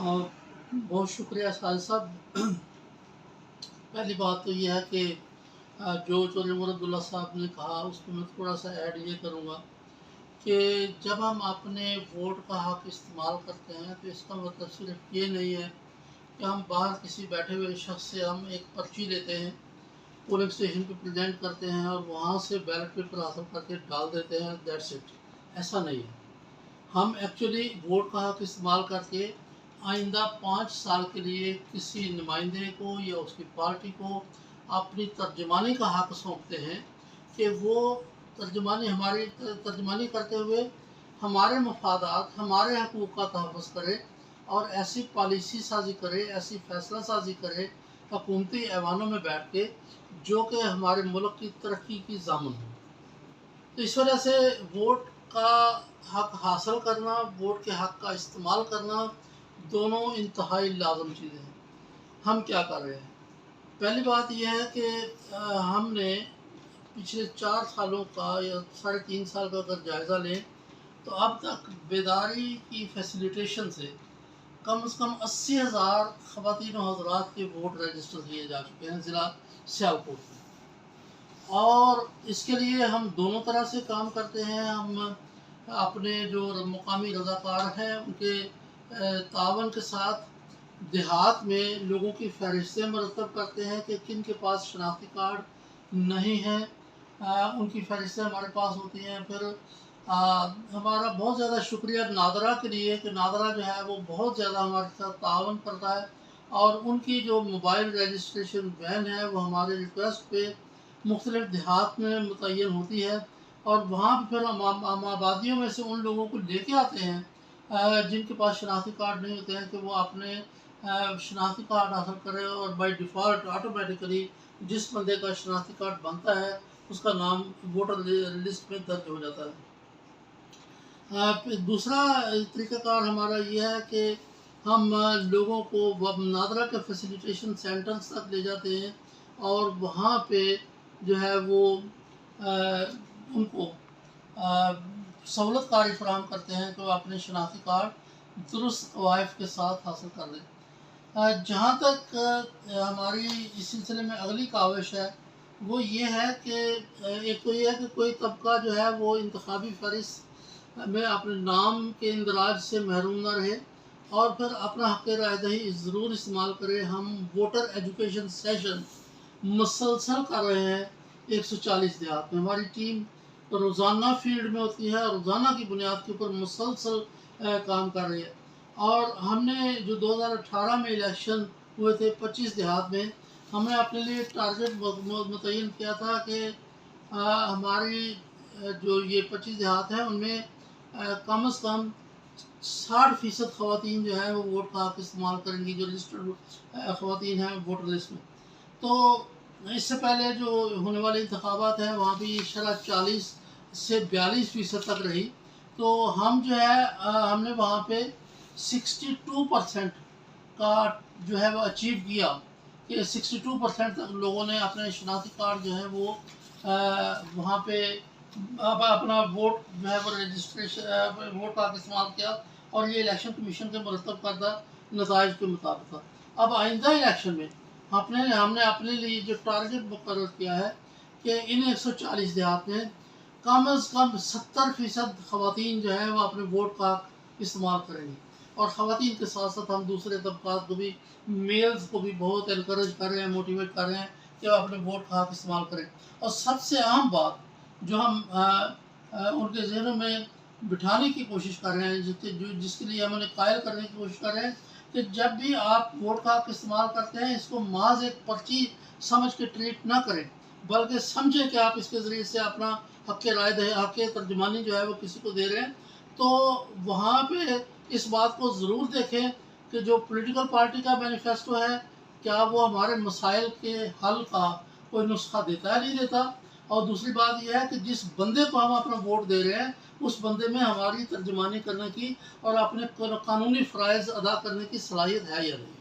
बहुत शुक्रिया साजिद साहब। पहली बात तो ये है कि जो चौधरी मुरादुल्लाह साहब ने कहा उसमें मैं थोड़ा सा ऐड ये करूँगा कि जब हम अपने वोट का हक इस्तेमाल करते हैं तो इसका मतलब सिर्फ ये नहीं है कि हम बाहर किसी बैठे हुए शख्स से हम एक पर्ची लेते हैं, पोलिंग स्टेशन पे प्रेजेंट करते हैं और वहाँ से बैलेट पेपर हासिल करके डाल देते हैं, दैट्स इट। ऐसा नहीं है। हम एक्चुअली वोट का हक इस्तेमाल करके आइंदा 5 साल के लिए किसी नुमाइंदे को या उसकी पार्टी को अपनी तर्जमानी का हक सौंपते हैं कि वो हमारी तर्जमानी करते हुए हमारे मफादात, हमारे हकूक़ का तहफ़्फ़ुज़ करे और ऐसी पॉलिसी साजी करे, ऐसी फ़ैसला साजी करे हुकूमती ऐवानों में बैठ के जो कि हमारे मुल्क की तरक्की की ज़ामन हो। तो इस वजह से वोट का हक हासिल करना, वोट के हक का इस्तेमाल करना दोनों इंतहाई लाज़म चीज़ें हैं। हम क्या कर रहे हैं? पहली बात यह है कि हमने पिछले 4 सालों का या 3.5 साल का अगर जायज़ा लें तो अब तक बेदारी की फैसिलिटेशन से कम 80,000 ख़वातीन और हज़रात के वोट रजिस्टर किए जा चुके हैं ज़िला सियालकोट में। और इसके लिए हम दोनों तरह से काम करते हैं। हम अपने जो मुकामी रज़ाकार हैं उनके तावन के साथ देहात में लोगों की फ़हरिस्तें मरतब करते हैं कि किन के पास शनाख्ती कार्ड नहीं है, उनकी फ़हरिस्तें हमारे पास होती हैं। फिर हमारा बहुत ज़्यादा शुक्रिया नादरा के लिए कि नादरा जो है वो बहुत ज़्यादा हमारे साथ तावन करता है और उनकी जो मोबाइल रजिस्ट्रेशन वैन है वो हमारे रिक्वेस्ट पे मुख्तलिफ़ देहात में मुतय्यन होती है और वहाँ पर फिर हम आबादियों में से उन लोगों को लेके आते हैं जिनके पास शनाख्ती कार्ड नहीं होते हैं कि वो अपने शनाख्ती कार्ड हासिल करें और बाय डिफ़ॉल्ट ऑटोमेटिकली जिस बंदे का शनाख्ती कार्ड बनता है उसका नाम वोटर लिस्ट में दर्ज हो जाता है। दूसरा तरीक़ाकार हमारा ये है कि हम लोगों को नादरा के फैसिलिटेशन सेंटर्स तक ले जाते हैं और वहाँ पे जो है वो उनको सहूलत कारी फराहम करते हैं कि वो अपने शनाख्ती कार्ड दुरुस्त कवायद के साथ हासिल कर लें। जहाँ तक हमारी इस सिलसिले में अगली काविश है वो ये है कि एक तो ये है कि कोई तबका जो है वो इंतखाबी फहरिस्त में अपने नाम के इंदराज से महरूम न रहे और फिर अपना हक़ राय दही ज़रूर इस्तेमाल करे। हम वोटर एजुकेशन सेशन मुसलसल कर रहे हैं 140 देहात में। हमारी टीम रोज़ाना फील्ड में होती है और रोज़ाना की बुनियाद के ऊपर मुसलसल काम कर रही है। और हमने जो 2018 में इलेक्शन हुए थे 25 देहात में, हमने अपने लिए टारगेट मुतय्यन किया था कि हमारी जो ये 25 देहात हैं उनमें कम से कम 60% ख़वातीन जो है वो वोट का हक़ इस्तेमाल करेंगी, जो रजिस्टर्ड ख़वातीन हैं वोटर लिस्ट में। तो इससे पहले जो होने वाले इंतखाबात हैं वहाँ भी शरह 40 से 42% तक रही। तो हम जो है हमने वहाँ पे 62% का जो है वो अचीव किया कि 62% तक लोगों ने अपने शनाख्ती कार्ड जो है वो वहाँ पे अपना वोट जो है वो रजिस्ट्रेशन वोट का इस्तेमाल किया और ये इलेक्शन कमीशन के मुरतब करदा नताइज के मुताबिक था। अब आइंदा इलेक्शन में हमने अपने लिए जो टारगेट मुकर्रर किया है कि इन 140 देहात में कम अज़ कम 70% ख़वातीन जो है वो अपने वोट का इस्तेमाल करेंगी। और ख़वातीन के साथ साथ हम दूसरे तबक़ात को भी, मेल्स को भी बहुत इनकरेज कर रहे हैं, मोटिवेट कर रहे हैं कि वो अपने वोट का हक़ इस्तेमाल करें। और सबसे अहम बात जो हम उनके ज़हनों में बिठाने की कोशिश कर रहे हैं, जिसके लिए हम उन्हें कायल करने की कोशिश कर रहे हैं कि जब भी आप वोट का हक़ इस्तेमाल करते हैं इसको महज एक पर्ची समझ के ट्रीट ना करें, बल्कि समझें कि आप इसके ज़रिए से अपना हक़ राय दही, हक़ तर्जुमानी जो है वो किसी को दे रहे हैं। तो वहाँ पे इस बात को ज़रूर देखें कि जो पॉलिटिकल पार्टी का मैनिफेस्टो है क्या वो हमारे मसाइल के हल का कोई नुस्खा देता है, नहीं देता। और दूसरी बात यह है कि जिस बंदे को हम अपना वोट दे रहे हैं उस बंदे में हमारी तर्जुमानी करने की और अपने कानूनी फ़राइज़ अदा करने की सलाहियत है या नहीं।